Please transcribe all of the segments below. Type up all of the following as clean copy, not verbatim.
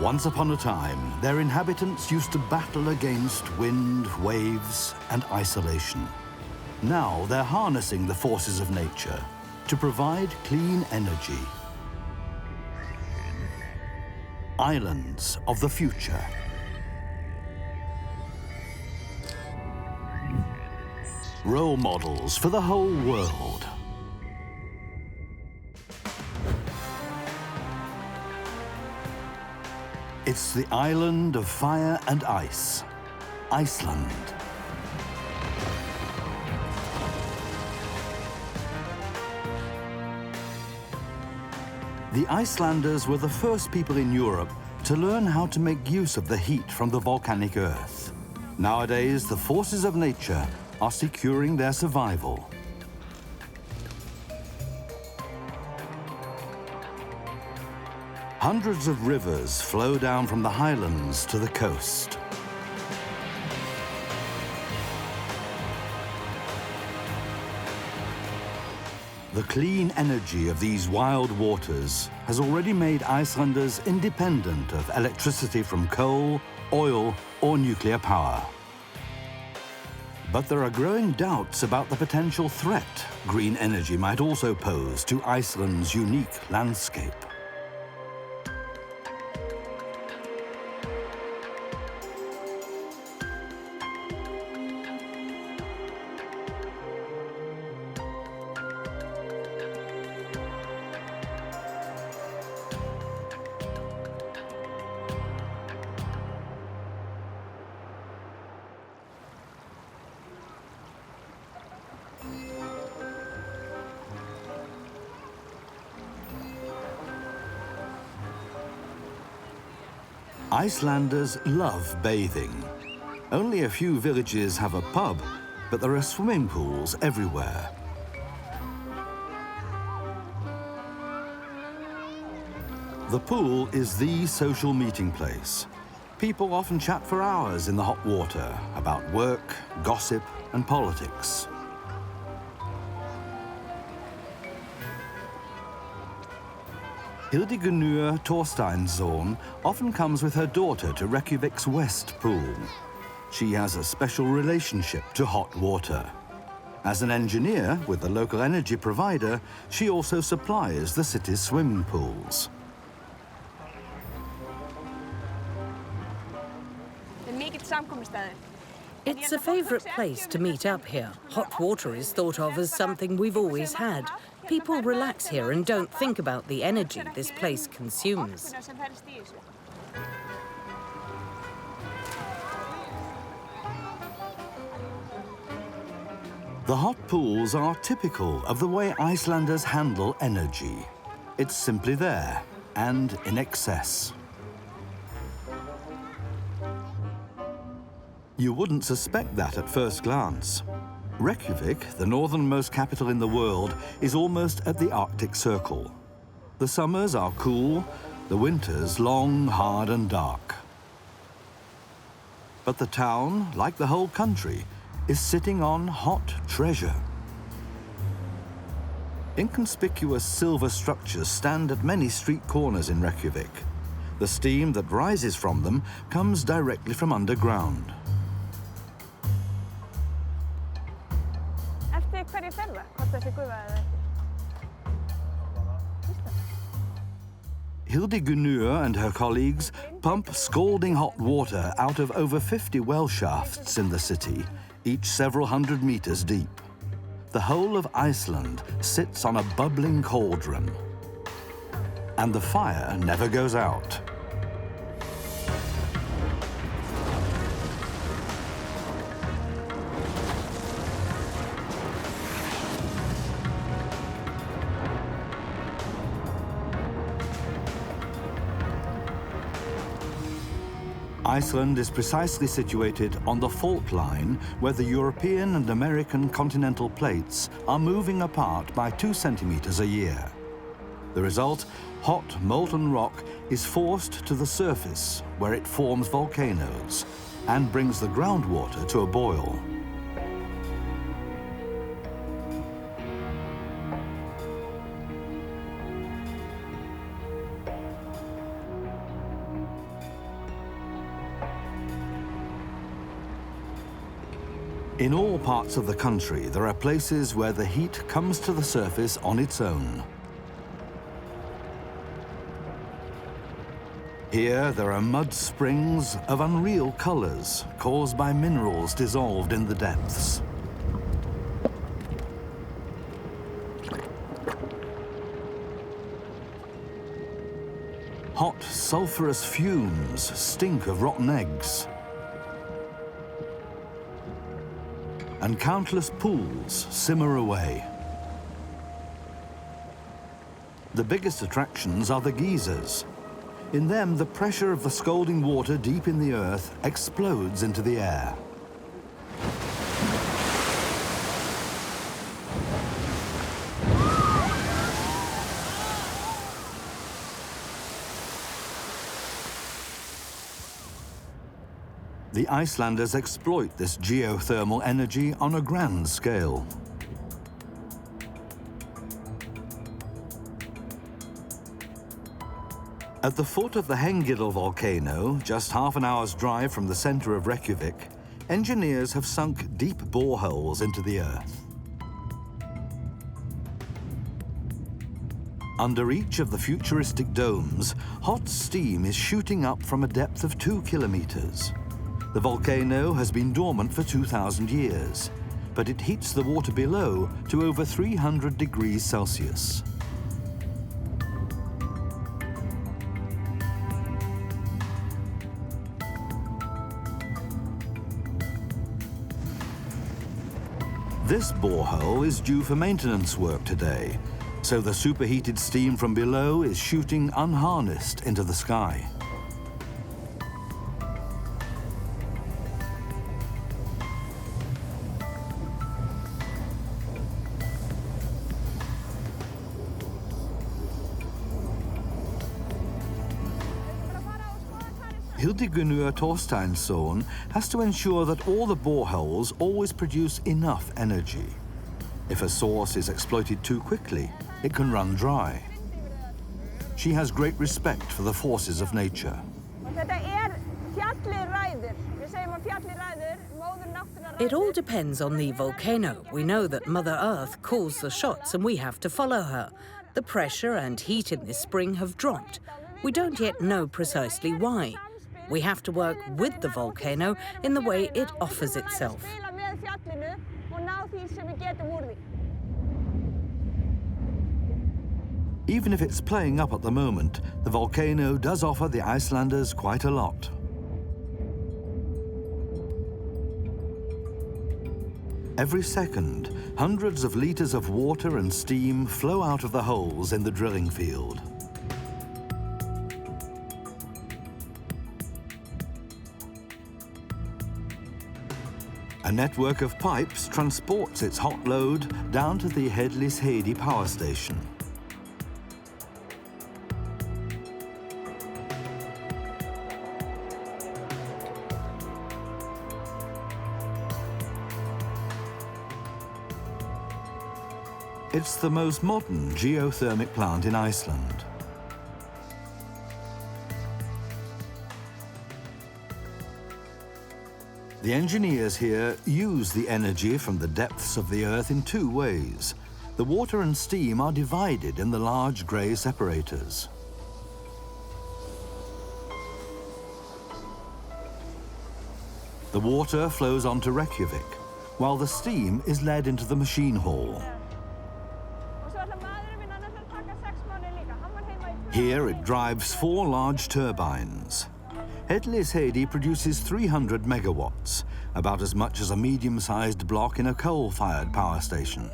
Once upon a time, their inhabitants used to battle against wind, waves, and isolation. Now they're harnessing the forces of nature to provide clean energy. Islands of the future. Role models for the whole world. It's the island of fire and ice, Iceland. The Icelanders were the first people in Europe to learn how to make use of the heat from the volcanic earth. Nowadays, the forces of nature are securing their survival. Hundreds of rivers flow down from the highlands to the coast. The clean energy of these wild waters has already made Icelanders independent of electricity from coal, oil, or nuclear power. But there are growing doubts about the potential threat green energy might also pose to Iceland's unique landscape. Icelanders love bathing. Only a few villages have a pub, but there are swimming pools everywhere. The pool is the social meeting place. People often chat for hours in the hot water about work, gossip, and politics. Hildigunur Thorsteinsson often comes with her daughter to Reykjavik's West Pool. She has a special relationship to hot water. As an engineer with the local energy provider, she also supplies the city's swimming pools. It's a favorite place to meet up here. Hot water is thought of as something we've always had. People relax here and don't think about the energy this place consumes. The hot pools are typical of the way Icelanders handle energy. It's simply there and in excess. You wouldn't suspect that at first glance. Reykjavik, the northernmost capital in the world, is almost at the Arctic Circle. The summers are cool, the winters long, hard and dark. But the town, like the whole country, is sitting on hot treasure. Inconspicuous silver structures stand at many street corners in Reykjavik. The steam that rises from them comes directly from underground. Hildigunur and her colleagues pump scalding hot water out of over 50 well shafts in the city, each several hundred meters deep. The whole of Iceland sits on a bubbling cauldron. And the fire never goes out. Iceland is precisely situated on the fault line where the European and American continental plates are moving apart by 2 centimeters a year. The result, hot molten rock is forced to the surface where it forms volcanoes and brings the groundwater to a boil. In all parts of the country, there are places where the heat comes to the surface on its own. Here, there are mud springs of unreal colors caused by minerals dissolved in the depths. Hot, sulfurous fumes stink of rotten eggs. And countless pools simmer away. The biggest attractions are the geysers. In them, the pressure of the scalding water deep in the earth explodes into the air. The Icelanders exploit this geothermal energy on a grand scale. At the foot of the Hengidal volcano, just half an hour's drive from the center of Reykjavik, engineers have sunk deep boreholes into the earth. Under each of the futuristic domes, hot steam is shooting up from a depth of 2 kilometers. The volcano has been dormant for 2,000 years, but it heats the water below to over 300 degrees Celsius. This borehole is due for maintenance work today, so the superheated steam from below is shooting unharnessed into the sky. Hildigunur Thorsteinsson has to ensure that all the boreholes always produce enough energy. If a source is exploited too quickly, it can run dry. She has great respect for the forces of nature. It all depends on the volcano. We know that Mother Earth calls the shots and we have to follow her. The pressure and heat in this spring have dropped. We don't yet know precisely why. We have to work with the volcano in the way it offers itself. Even if it's playing up at the moment, the volcano does offer the Icelanders quite a lot. Every second, hundreds of liters of water and steam flow out of the holes in the drilling field. A network of pipes transports its hot load down to the Hellisheiði power station. It's the most modern geothermic plant in Iceland. The engineers here use the energy from the depths of the earth in two ways. The water and steam are divided in the large grey separators. The water flows onto Reykjavik, while the steam is led into the machine hall. Here it drives 4 large turbines. Hellisheiði produces 300 megawatts, about as much as a medium-sized block in a coal-fired power station.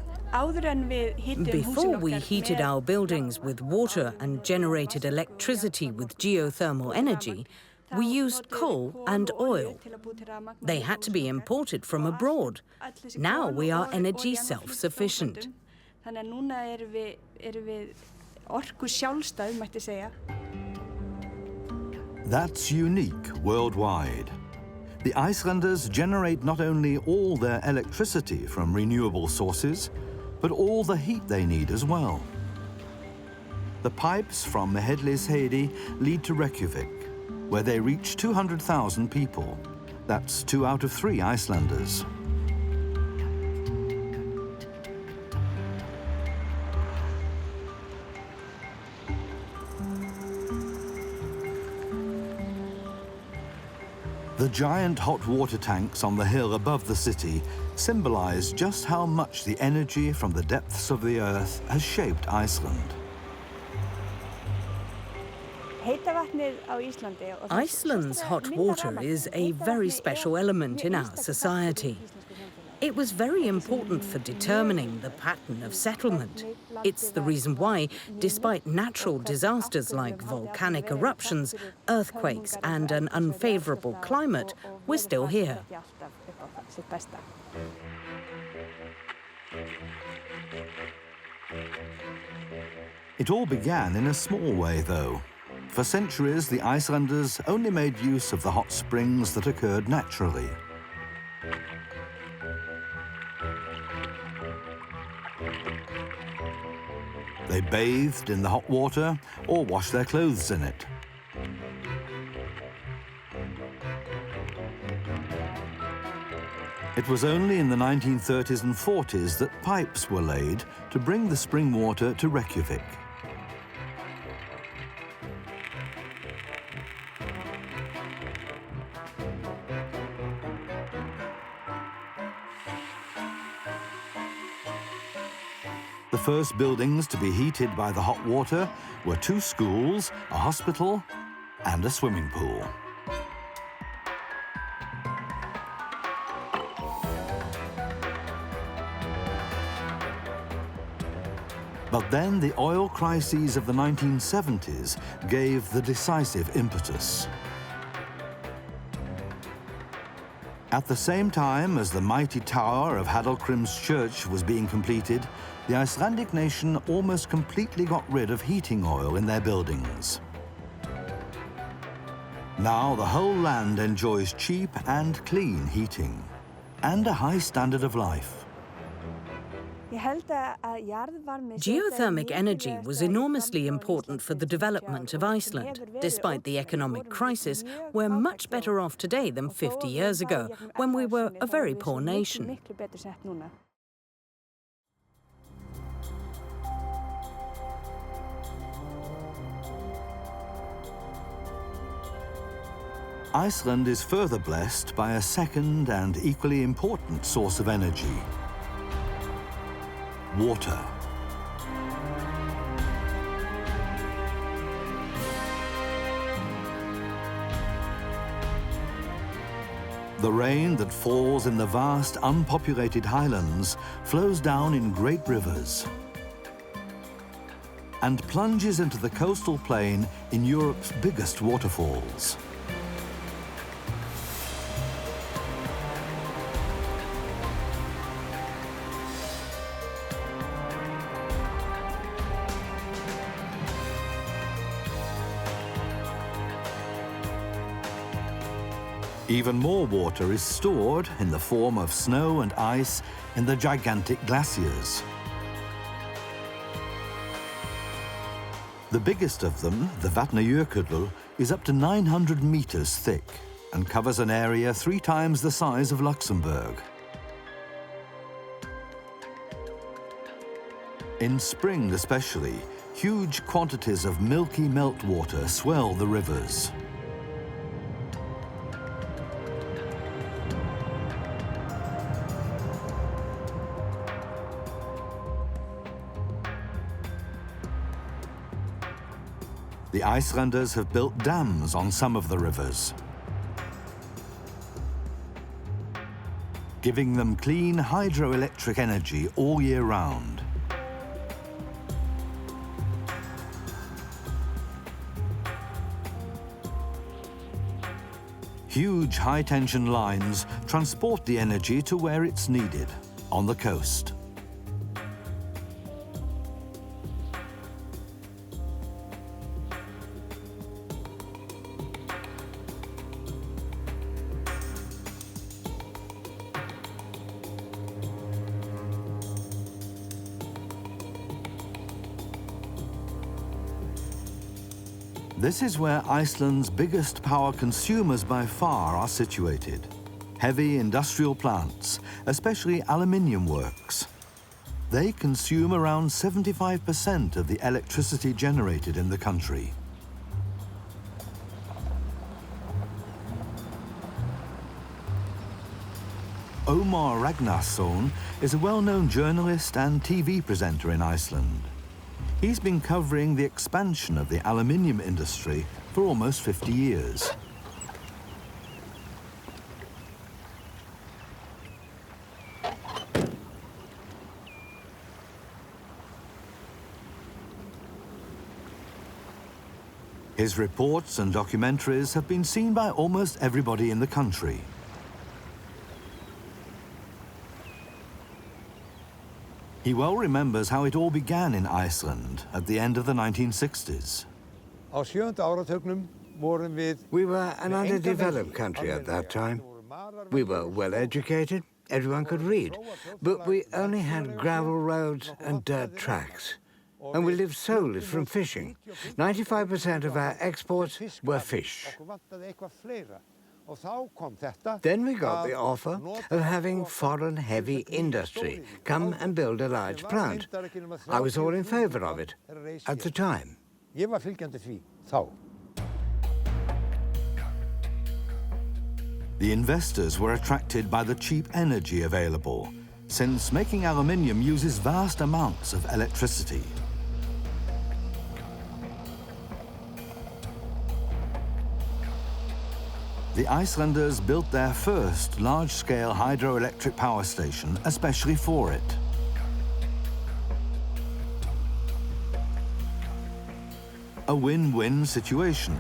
Before we heated our buildings with water and generated electricity with geothermal energy, we used coal and oil. They had to be imported from abroad. Now we are energy self-sufficient. That's unique worldwide. The Icelanders generate not only all their electricity from renewable sources, but all the heat they need as well. The pipes from Hellisheiði lead to Reykjavik, where they reach 200,000 people. That's 2 out of 3 Icelanders. The giant hot water tanks on the hill above the city symbolize just how much the energy from the depths of the earth has shaped Iceland. Iceland's hot water is a very special element in our society. It was very important for determining the pattern of settlement. It's the reason why, despite natural disasters like volcanic eruptions, earthquakes and an unfavourable climate, we're still here. It all began in a small way, though. For centuries, the Icelanders only made use of the hot springs that occurred naturally. They bathed in the hot water or washed their clothes in it. It was only in the 1930s and 40s that pipes were laid to bring the spring water to Reykjavik. The first buildings to be heated by the hot water were 2 schools, a hospital, and a swimming pool. But then the oil crises of the 1970s gave the decisive impetus. At the same time as the mighty tower of Hallgrímskirkju church was being completed, the Icelandic nation almost completely got rid of heating oil in their buildings. Now the whole land enjoys cheap and clean heating, and a high standard of life. Geothermic energy was enormously important for the development of Iceland. Despite the economic crisis, we're much better off today than 50 years ago, when we were a very poor nation. Iceland is further blessed by a second and equally important source of energy: water. The rain that falls in the vast, unpopulated highlands flows down in great rivers and plunges into the coastal plain in Europe's biggest waterfalls. Even more water is stored in the form of snow and ice in the gigantic glaciers. The biggest of them, the Vatnajökull, is up to 900 meters thick and covers an area 3 times the size of Luxembourg. In spring especially, huge quantities of milky meltwater swell the rivers. The Icelanders have built dams on some of the rivers, giving them clean hydroelectric energy all year round. Huge high-tension lines transport the energy to where it's needed, on the coast. This is where Iceland's biggest power consumers by far are situated. Heavy industrial plants, especially aluminium works. They consume around 75% of the electricity generated in the country. Omar Ragnarsson is a well-known journalist and TV presenter in Iceland. He's been covering the expansion of the aluminium industry for almost 50 years. His reports and documentaries have been seen by almost everybody in the country. He well remembers how it all began in Iceland at the end of the 1960s. We were an underdeveloped country at that time. We were well educated, everyone could read, but we only had gravel roads and dirt tracks. And we lived solely from fishing. 95% of our exports were fish. Then we got the offer of having foreign heavy industry come and build a large plant. I was all in favor of it at the time. The investors were attracted by the cheap energy available, since making aluminium uses vast amounts of electricity. The Icelanders built their first large-scale hydroelectric power station especially for it. A win-win situation.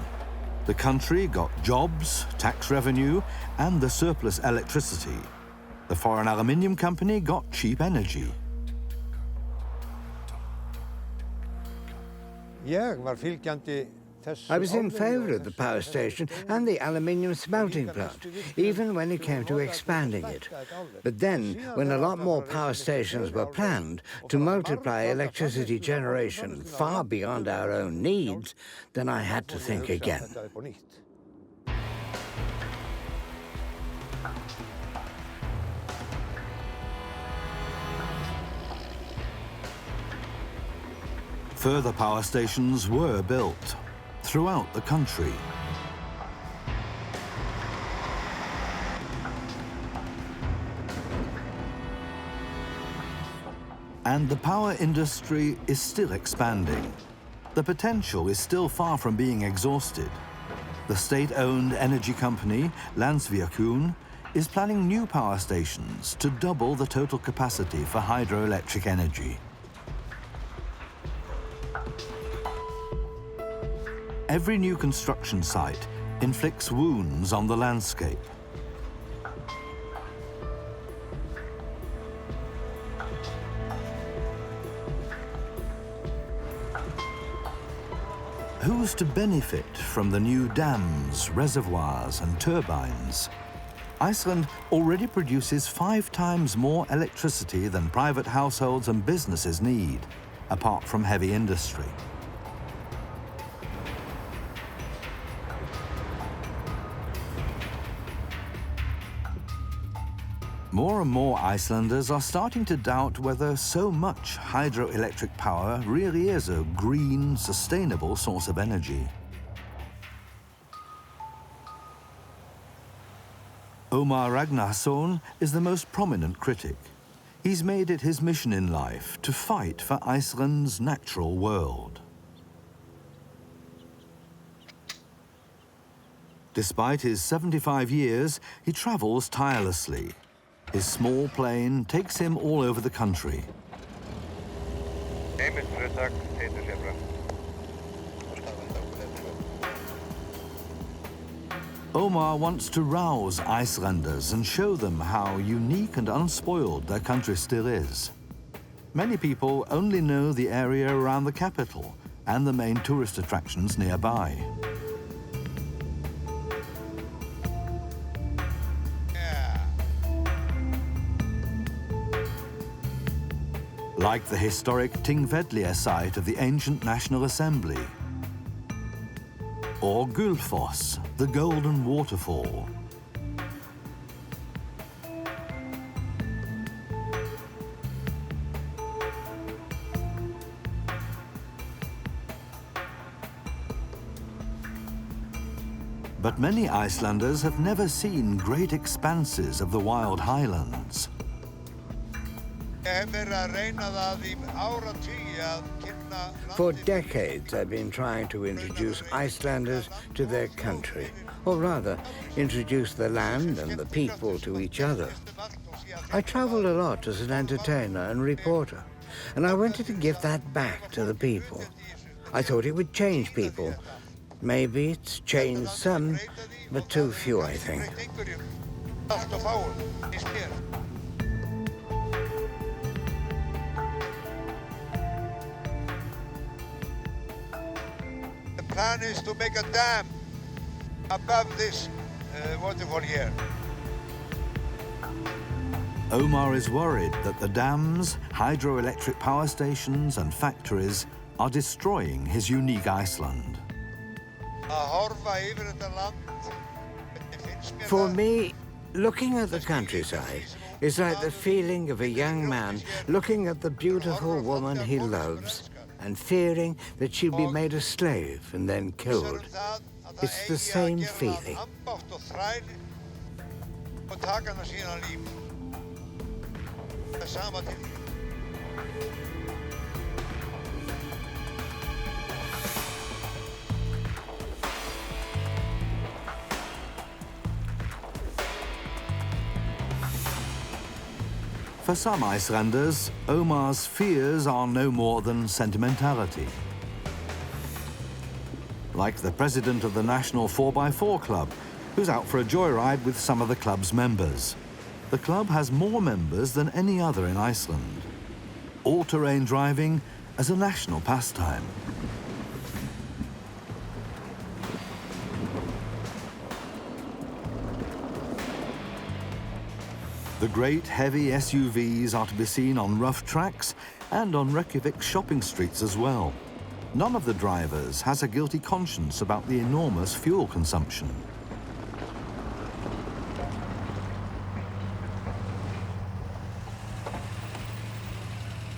The country got jobs, tax revenue, and the surplus electricity. The foreign aluminium company got cheap energy. I was in favor of the power station and the aluminium smelting plant, even when it came to expanding it. But then, when a lot more power stations were planned to multiply electricity generation far beyond our own needs, then I had to think again. Further power stations were built throughout the country. And the power industry is still expanding. The potential is still far from being exhausted. The state-owned energy company, Landsvirkjun, is planning new power stations to double the total capacity for hydroelectric energy. Every new construction site inflicts wounds on the landscape. Who's to benefit from the new dams, reservoirs, and turbines? Iceland already produces 5 times more electricity than private households and businesses need, apart from heavy industry. More and more Icelanders are starting to doubt whether so much hydroelectric power really is a green, sustainable source of energy. Omar Ragnarsson is the most prominent critic. He's made it his mission in life to fight for Iceland's natural world. Despite his 75 years, he travels tirelessly. His small plane takes him all over the country. Omar wants to rouse Icelanders and show them how unique and unspoiled their country still is. Many people only know the area around the capital and the main tourist attractions nearby. Like the historic Tingvellir site of the ancient National Assembly, or Gullfoss, the Golden Waterfall. But many Icelanders have never seen great expanses of the wild highlands. For decades, I've been trying to introduce Icelanders to their country, or rather, introduce the land and the people to each other. I traveled a lot as an entertainer and reporter, and I wanted to give that back to the people. I thought it would change people. Maybe it's changed some, but too few, I think. The plan is to make a dam above this waterfall here. Omar is worried that the dams, hydroelectric power stations and factories are destroying his unique Iceland. For me, looking at the countryside is like the feeling of a young man looking at the beautiful woman he loves and fearing that she'll be made a slave and then killed. It's the same feeling. For some Icelanders, Omar's fears are no more than sentimentality. Like the president of the National 4x4 Club, who's out for a joyride with some of the club's members. The club has more members than any other in Iceland. All-terrain driving as a national pastime. The great heavy SUVs are to be seen on rough tracks and on Reykjavik's shopping streets as well. None of the drivers has a guilty conscience about the enormous fuel consumption.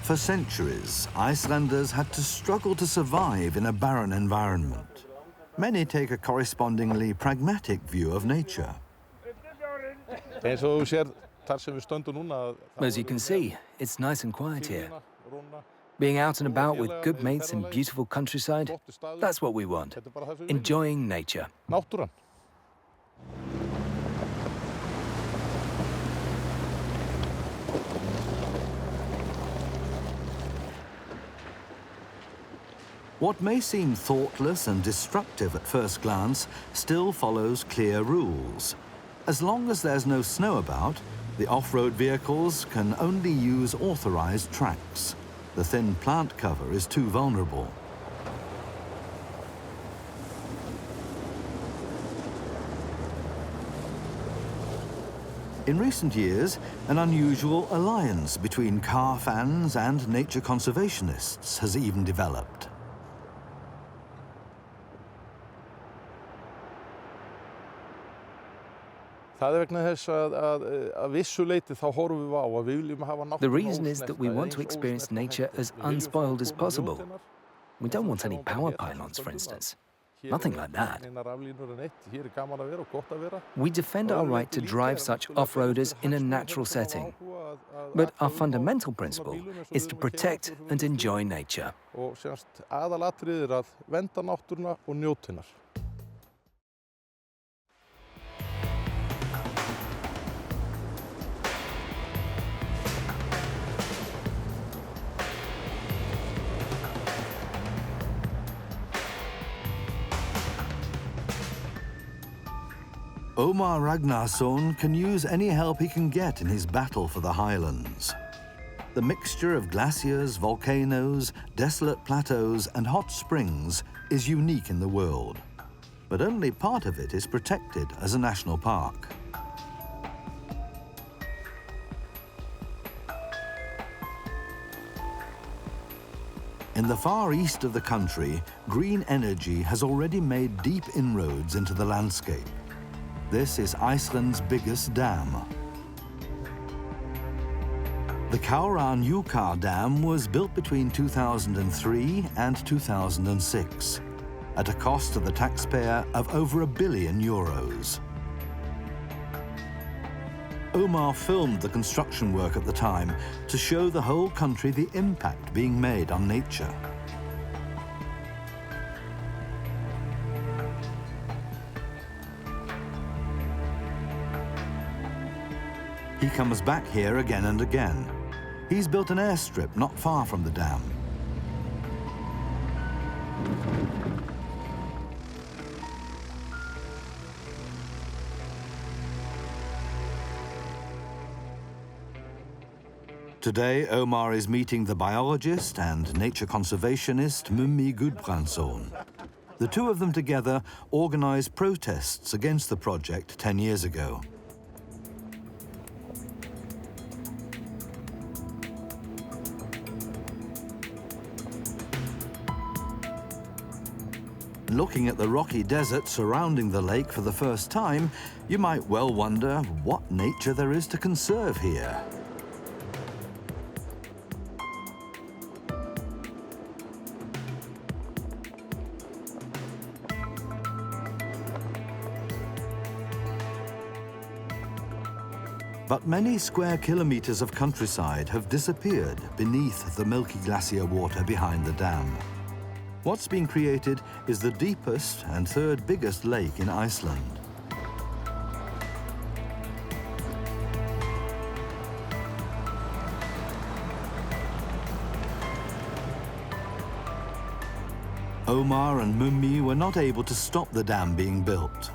For centuries, Icelanders had to struggle to survive in a barren environment. Many take a correspondingly pragmatic view of nature. As you can see, it's nice and quiet here. Being out and about with good mates in beautiful countryside, that's what we want. Enjoying nature. What may seem thoughtless and destructive at first glance still follows clear rules. As long as there's no snow about, the off-road vehicles can only use authorized tracks. The thin plant cover is too vulnerable. In recent years, an unusual alliance between car fans and nature conservationists has even developed. The reason is that we want to experience nature as unspoiled as possible. We don't want any power pylons, for instance. Nothing like that. We defend our right to drive such off-roaders in a natural setting. But our fundamental principle is to protect and enjoy nature. Omar Ragnarsson can use any help he can get in his battle for the highlands. The mixture of glaciers, volcanoes, desolate plateaus and hot springs is unique in the world. But only part of it is protected as a national park. In the far east of the country, green energy has already made deep inroads into the landscape. This is Iceland's biggest dam. The Kárahnjúkar Dam was built between 2003 and 2006. at a cost to the taxpayer of over €1 billion. Omar filmed the construction work at the time to show the whole country the impact being made on nature. He comes back here again and again. He's built an airstrip not far from the dam. Today, Omar is meeting the biologist and nature conservationist Mummi Gudbrandsson. The two of them together organized protests against the project 10 years ago. Looking at the rocky desert surrounding the lake for the first time, you might well wonder what nature there is to conserve here. But many square kilometers of countryside have disappeared beneath the milky glacier water behind the dam. What's been created is the deepest and third biggest lake in Iceland. Omar and Mummi were not able to stop the dam being built.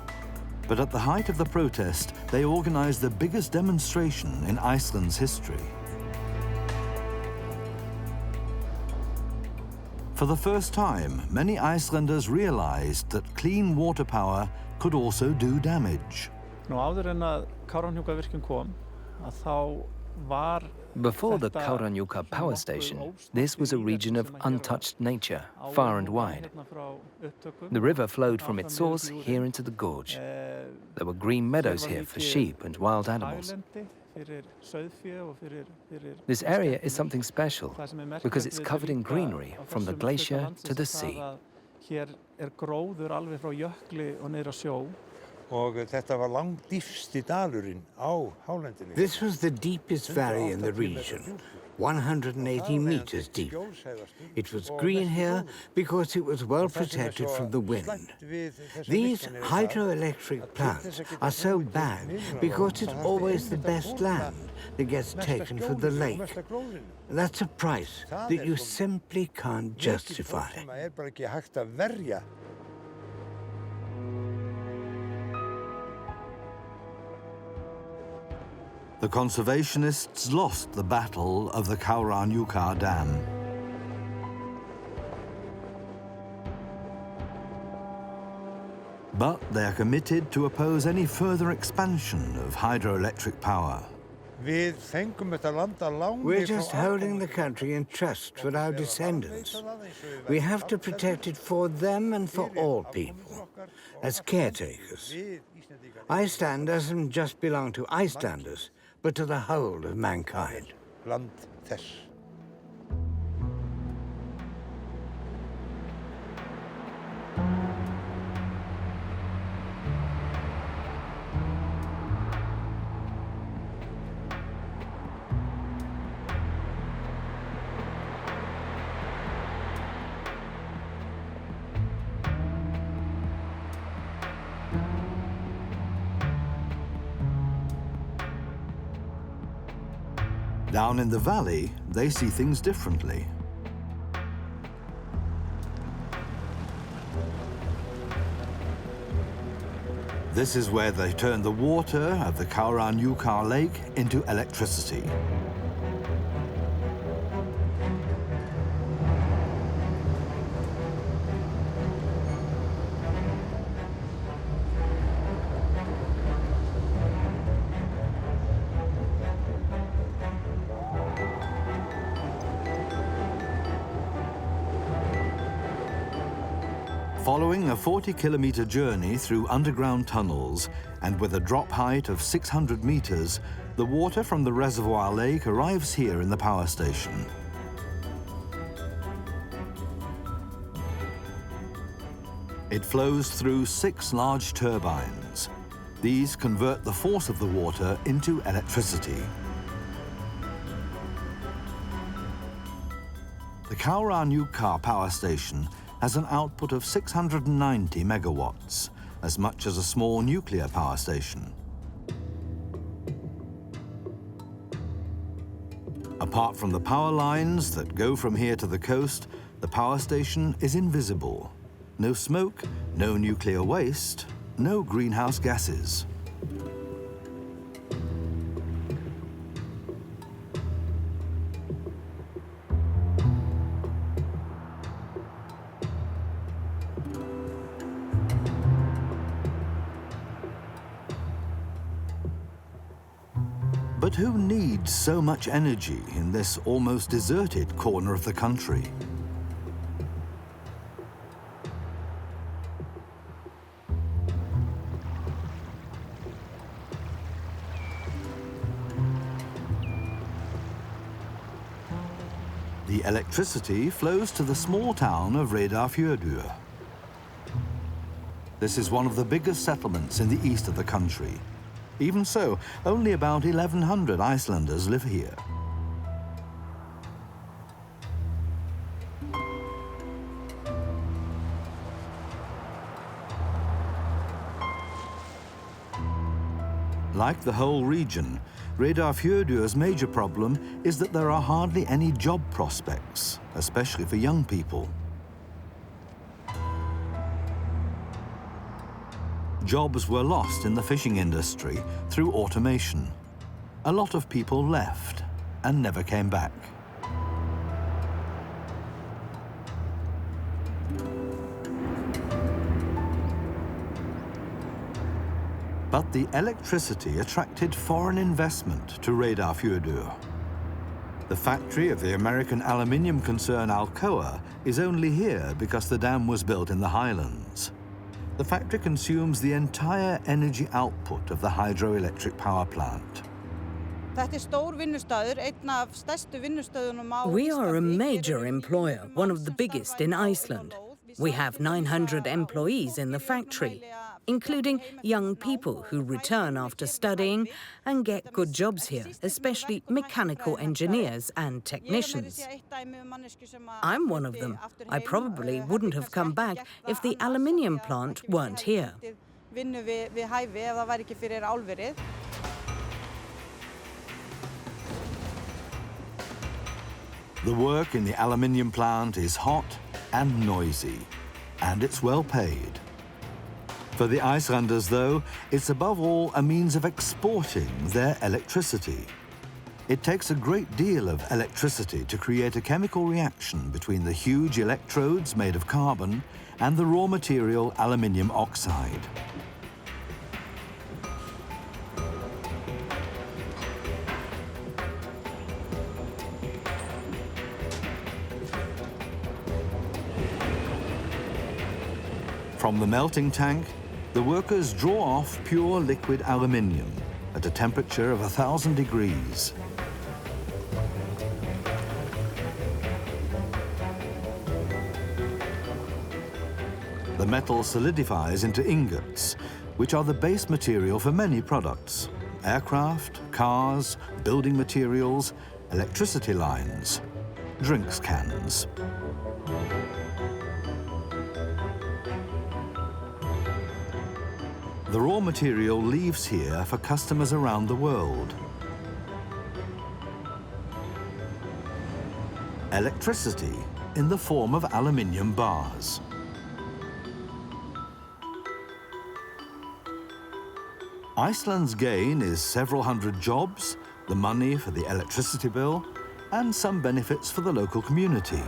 But at the height of the protest, they organized the biggest demonstration in Iceland's history. For the first time, many Icelanders realized that clean water power could also do damage. Before the Kárahnjúka power station, this was a region of untouched nature, far and wide. The river flowed from its source here into the gorge. There were green meadows here for sheep and wild animals. This area is something special because it's covered in greenery from the glacier to the sea. This was the deepest valley in the region, 180 meters deep. It was green here because it was well protected from the wind. These hydroelectric plants are so bad because it's always the best land that gets taken for the lake. That's a price that you simply can't justify. The conservationists lost the battle of the Kárahnjúka Dam. But they're committed to oppose any further expansion of hydroelectric power. We're just holding the country in trust for our descendants. We have to protect it for them and for all people, as caretakers. Iceland doesn't just belong to Icelanders, but to the whole of mankind. Down in the valley, they see things differently. This is where they turn the water of the Kárahnjúka Lake into electricity. Following a 40-kilometer journey through underground tunnels and with a drop height of 600 meters, the water from the reservoir lake arrives here in the power station. It flows through 6 large turbines. These convert the force of the water into electricity. The Kauranyuka power station has an output of 690 megawatts, as much as a small nuclear power station. Apart from the power lines that go from here to the coast, the power station is invisible. No smoke, no nuclear waste, no greenhouse gases. But who needs so much energy in this almost deserted corner of the country? The electricity flows to the small town of Reyðarfjörður. This is one of the biggest settlements in the east of the country. Even so, only about 1,100 Icelanders live here. Like the whole region, Reyðarfjörður's major problem is that there are hardly any job prospects, especially for young people. Jobs were lost in the fishing industry through automation. A lot of people left and never came back. But the electricity attracted foreign investment to Reyðarfjörður. The factory of the American aluminium concern Alcoa is only here because the dam was built in the highlands. The factory consumes the entire energy output of the hydroelectric power plant. We are a major employer, one of the biggest in Iceland. We have 900 employees in the factory, including young people who return after studying and get good jobs here, especially mechanical engineers and technicians. I'm one of them. I probably wouldn't have come back if the aluminium plant weren't here. The work in the aluminium plant is hot and noisy, and it's well paid. For the Icelanders, though, it's above all a means of exporting their electricity. It takes a great deal of electricity to create a chemical reaction between the huge electrodes made of carbon and the raw material aluminium oxide. From the melting tank, the workers draw off pure liquid aluminium at a temperature of 1,000 degrees. The metal solidifies into ingots, which are the base material for many products: aircraft, cars, building materials, electricity lines, drinks cans. The raw material leaves here for customers around the world. Electricity in the form of aluminium bars. Iceland's gain is several hundred jobs, the money for the electricity bill, and some benefits for the local community.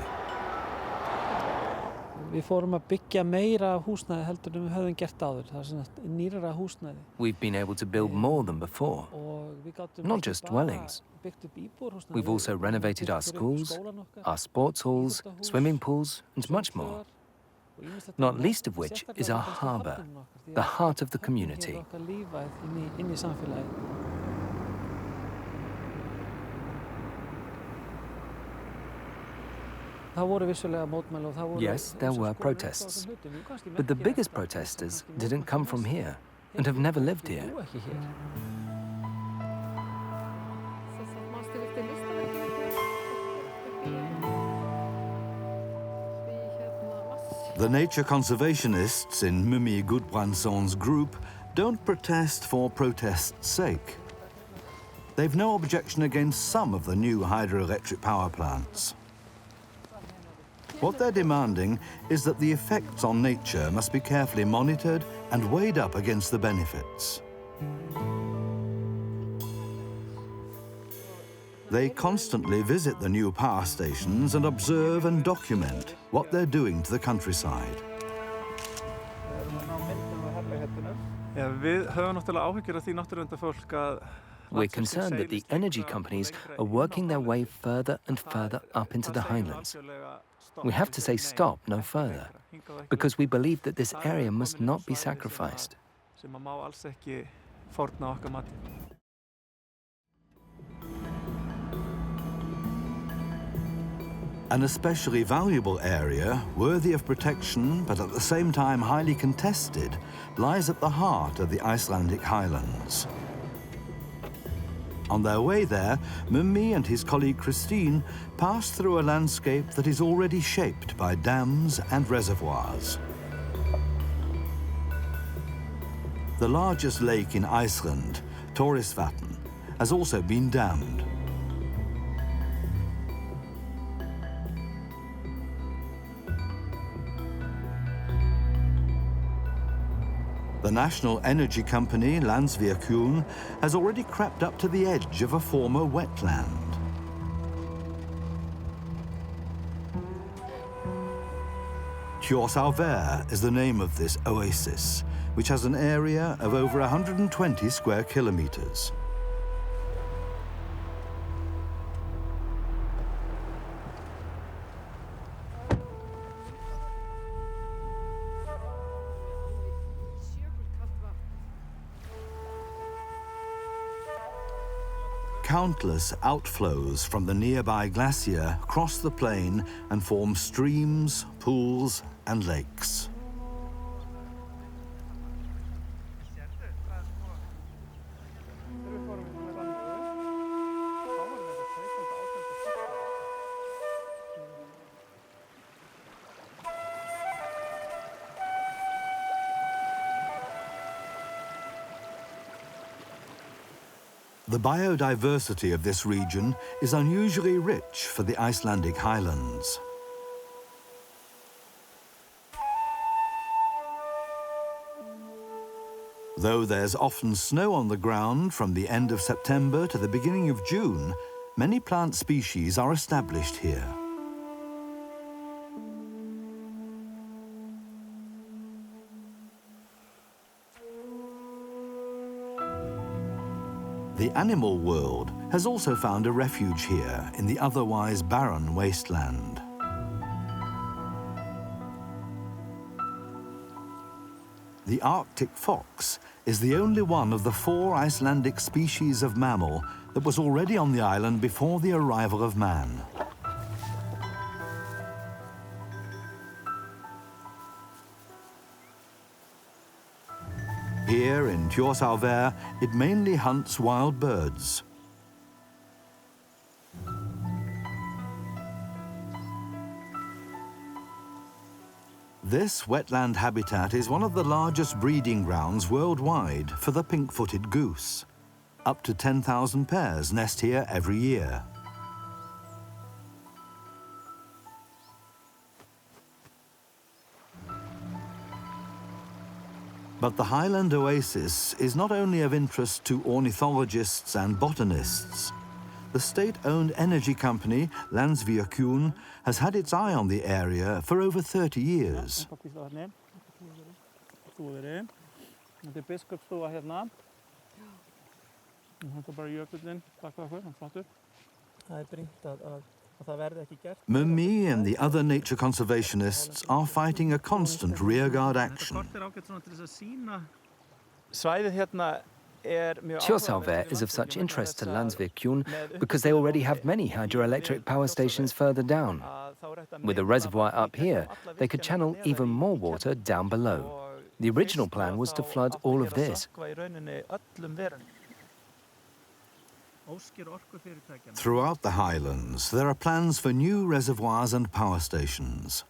Við fórum að byggja meira af húsnæði heldur en við höfum gert áður. Það er nýrara húsnæði. We've been able to build more than before, not just dwellings. We've also renovated our schools, our sports halls, swimming pools, and much more. Not least of which is our harbour, the heart of the community. Yes, there were protests. But the biggest protesters didn't come from here and have never lived here. The nature conservationists in Mummi Gudbrandsson's group don't protest for protest's sake. They've no objection against some of the new hydroelectric power plants. What they're demanding is that the effects on nature must be carefully monitored and weighed up against the benefits. They constantly visit the new power stations and observe and document what they're doing to the countryside. We're concerned that the energy companies are working their way further and further up into the highlands. We have to say stop no further, because we believe that this area must not be sacrificed. An especially valuable area, worthy of protection but at the same time highly contested, lies at the heart of the Icelandic highlands. On their way there, Mummi and his colleague Pristine pass through a landscape that is already shaped by dams and reservoirs. The largest lake in Iceland, Thorisvatn, has also been dammed. The national energy company, Landsvirkjun, has already crept up to the edge of a former wetland. Þjórsárver is the name of this oasis, which has an area of over 120 square kilometers. Countless outflows from the nearby glacier cross the plain and form streams, pools, and lakes. The biodiversity of this region is unusually rich for the Icelandic highlands. Though there's often snow on the ground from the end of September to the beginning of June, many plant species are established here. The animal world has also found a refuge here in the otherwise barren wasteland. The Arctic fox is the only one of the 4 Icelandic species of mammal that was already on the island before the arrival of man. Here in Þjórsárver, it mainly hunts wild birds. This wetland habitat is one of the largest breeding grounds worldwide for the pink-footed goose. Up to 10,000 pairs nest here every year. But the highland oasis is not only of interest to ornithologists and botanists. The state-owned energy company, Landsvirkjun, has had its eye on the area for over 30 years. Mummi and the other nature conservationists are fighting a constant rearguard action. Þjórsárver is of such interest to Landsvirkjun because they already have many hydroelectric power stations further down. With a reservoir up here, they could channel even more water down below. The original plan was to flood all of this. Throughout the highlands, there are plans for new reservoirs and power stations.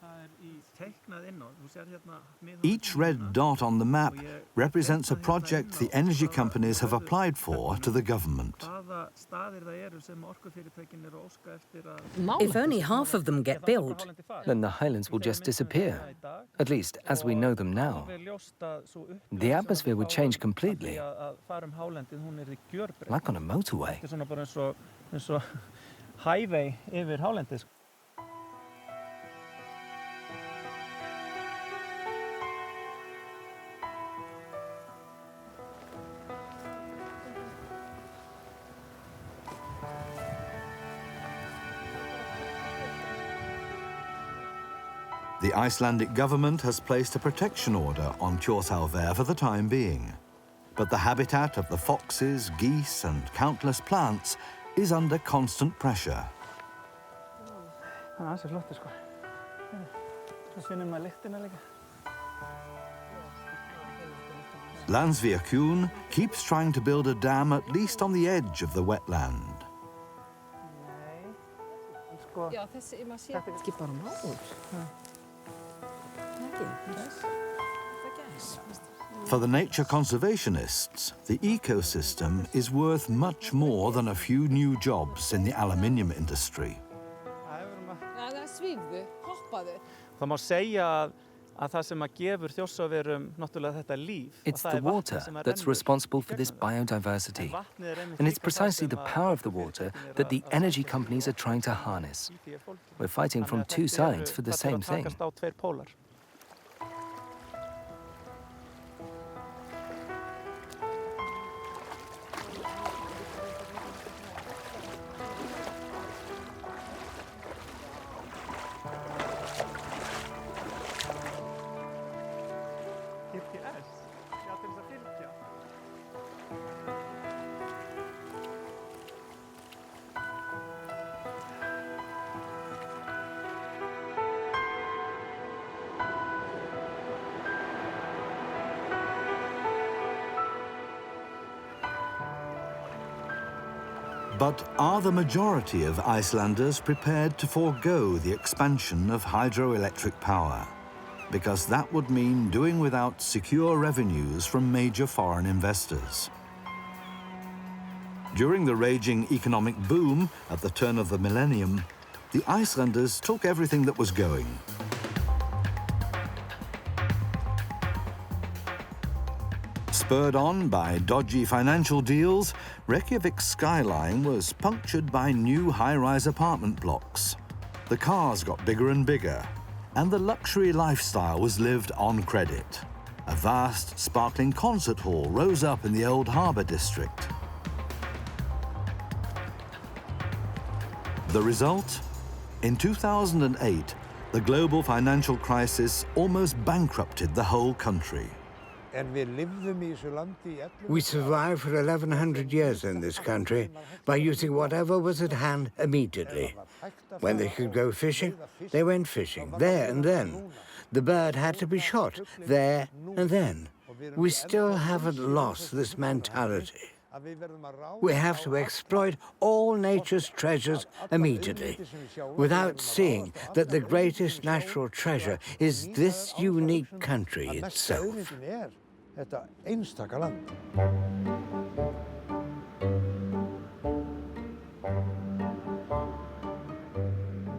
Each red dot on the map represents a project the energy companies have applied for to the government. If only half of them get built, Then the highlands will just disappear, at least as we know them now. The atmosphere would change completely, like on a motorway. The Icelandic government has placed a protection order on Þjórsárver for the time being. But the habitat of the foxes, geese and countless plants is under constant pressure. Landsvirkjun keeps trying to build a dam at least on the edge of the wetland. For the nature conservationists, the ecosystem is worth much more than a few new jobs in the aluminium industry. It's the water that's responsible for this biodiversity. And it's precisely the power of the water that the energy companies are trying to harness. We're fighting from two sides for the same thing. But are the majority of Icelanders prepared to forego the expansion of hydroelectric power? Because that would mean doing without secure revenues from major foreign investors. During the raging economic boom at the turn of the millennium, the Icelanders took everything that was going. Spurred on by dodgy financial deals, Reykjavik's skyline was punctured by new high-rise apartment blocks. The cars got bigger and bigger, and the luxury lifestyle was lived on credit. A vast, sparkling concert hall rose up in the old harbour district. The result? In 2008, the global financial crisis almost bankrupted the whole country. We survived for 1,100 years in this country by using whatever was at hand immediately. When they could go fishing, they went fishing, there and then. The bird had to be shot, there and then. We still haven't lost this mentality. We have to exploit all nature's treasures immediately, without seeing that the greatest natural treasure is this unique country itself.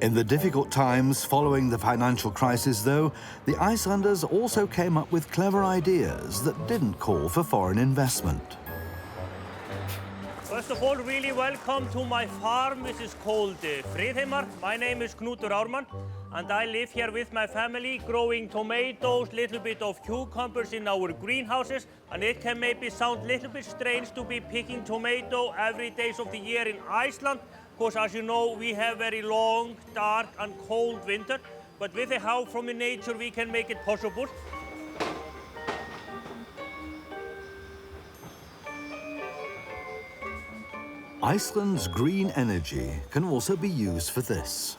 In the difficult times following the financial crisis, though, the Icelanders also came up with clever ideas that didn't call for foreign investment. First of all, really welcome to my farm, which is called Friðheimar. My name is Knútur Ármann, and I live here with my family, growing tomatoes, little bit of cucumbers in our greenhouses, and it can maybe sound a little bit strange to be picking tomato every day of the year in Iceland, because as you know, we have very long, dark, and cold winter, but with the help from the nature, we can make it possible. Iceland's green energy can also be used for this.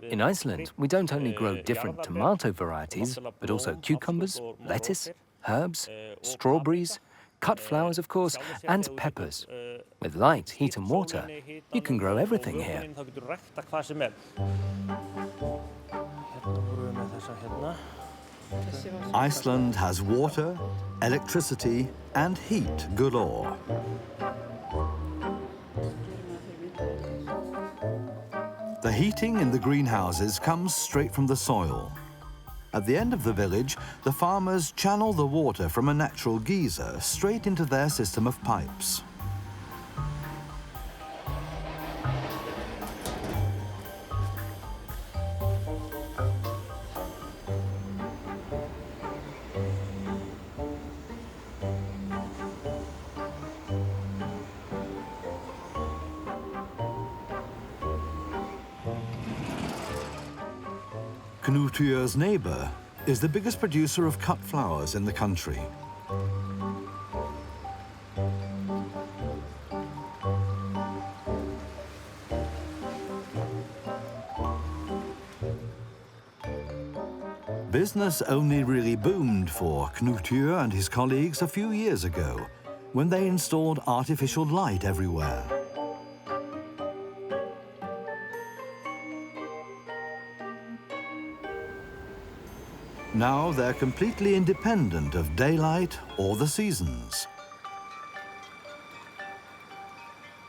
In Iceland, we don't only grow different tomato varieties, but also cucumbers, lettuce, herbs, strawberries, cut flowers, of course, and peppers. With light, heat and water, you can grow everything here. Iceland has water, electricity, and heat galore. The heating in the greenhouses comes straight from the soil. At the end of the village, the farmers channel the water from a natural geyser straight into their system of pipes. Knuttur's neighbour is the biggest producer of cut flowers in the country. Business only really boomed for Knuttur and his colleagues a few years ago, when they installed artificial light everywhere. Now they're completely independent of daylight or the seasons.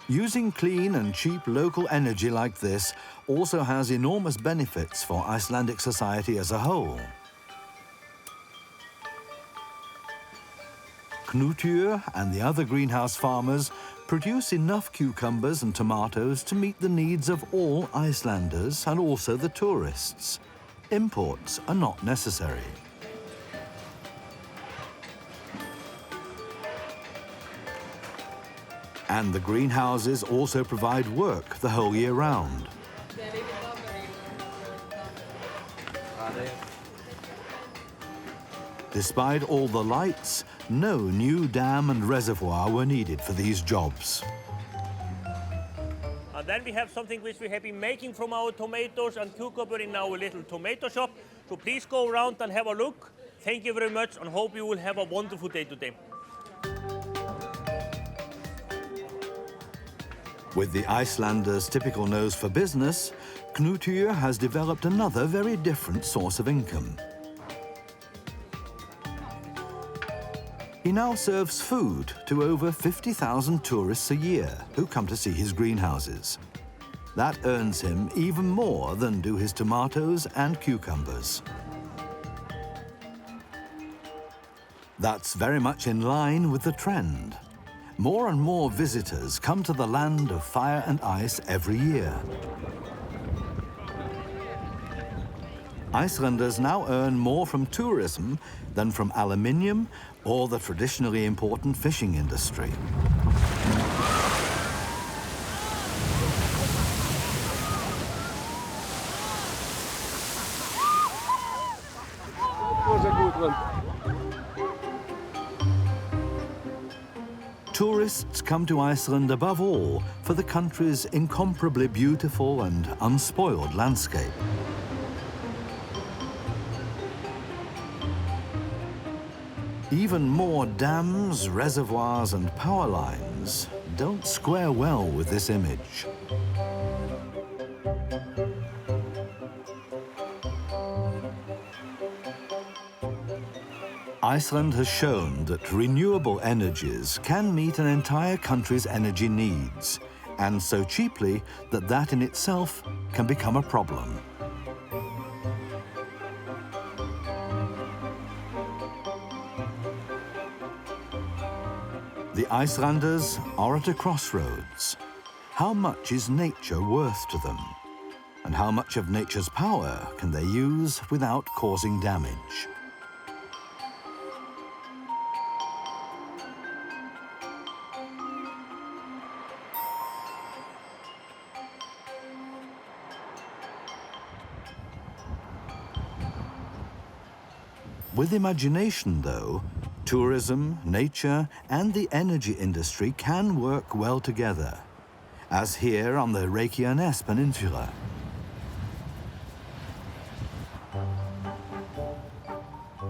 Using clean and cheap local energy like this also has enormous benefits for Icelandic society as a whole. Knuttur and the other greenhouse farmers produce enough cucumbers and tomatoes to meet the needs of all Icelanders and also the tourists. Imports are not necessary. And the greenhouses also provide work the whole year round. Despite all the lights, no new dam and reservoir were needed for these jobs. And then we have something which we have been making from our tomatoes and cucumber in our little tomato shop. So please go around and have a look. Thank you very much and hope you will have a wonderful day today. With the Icelanders' typical nose for business, Knuttur has developed another very different source of income. He now serves food to over 50,000 tourists a year who come to see his greenhouses. That earns him even more than do his tomatoes and cucumbers. That's very much in line with the trend. More and more visitors come to the land of fire and ice every year. Icelanders now earn more from tourism than from aluminium or the traditionally important fishing industry. Was a good one. Tourists come to Iceland above all for the country's incomparably beautiful and unspoiled landscape. Even more dams, reservoirs and power lines don't square well with this image. Iceland has shown that renewable energies can meet an entire country's energy needs, and so cheaply that that in itself can become a problem. The Icelanders are at a crossroads. How much is nature worth to them? And how much of nature's power can they use without causing damage? With imagination, though, tourism, nature, and the energy industry can work well together. as here on the Reykjanes Peninsula.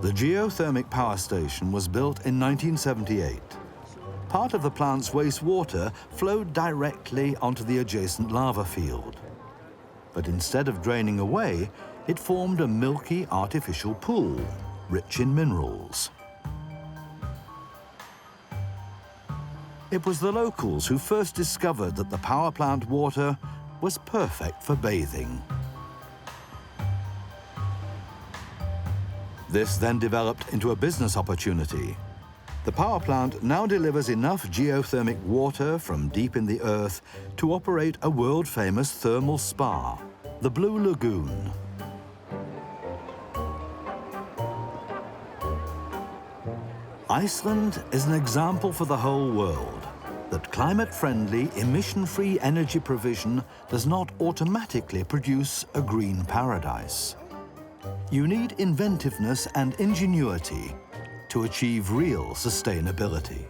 The geothermic power station was built in 1978. Part of the plant's wastewater flowed directly onto the adjacent lava field. But instead of draining away, it formed a milky artificial pool, rich in minerals. It was the locals who first discovered that the power plant water was perfect for bathing. This then developed into a business opportunity. The power plant now delivers enough geothermic water from deep in the earth to operate a world-famous thermal spa, the Blue Lagoon. Iceland is an example for the whole world that climate-friendly, emission-free energy provision does not automatically produce a green paradise. You need inventiveness and ingenuity to achieve real sustainability.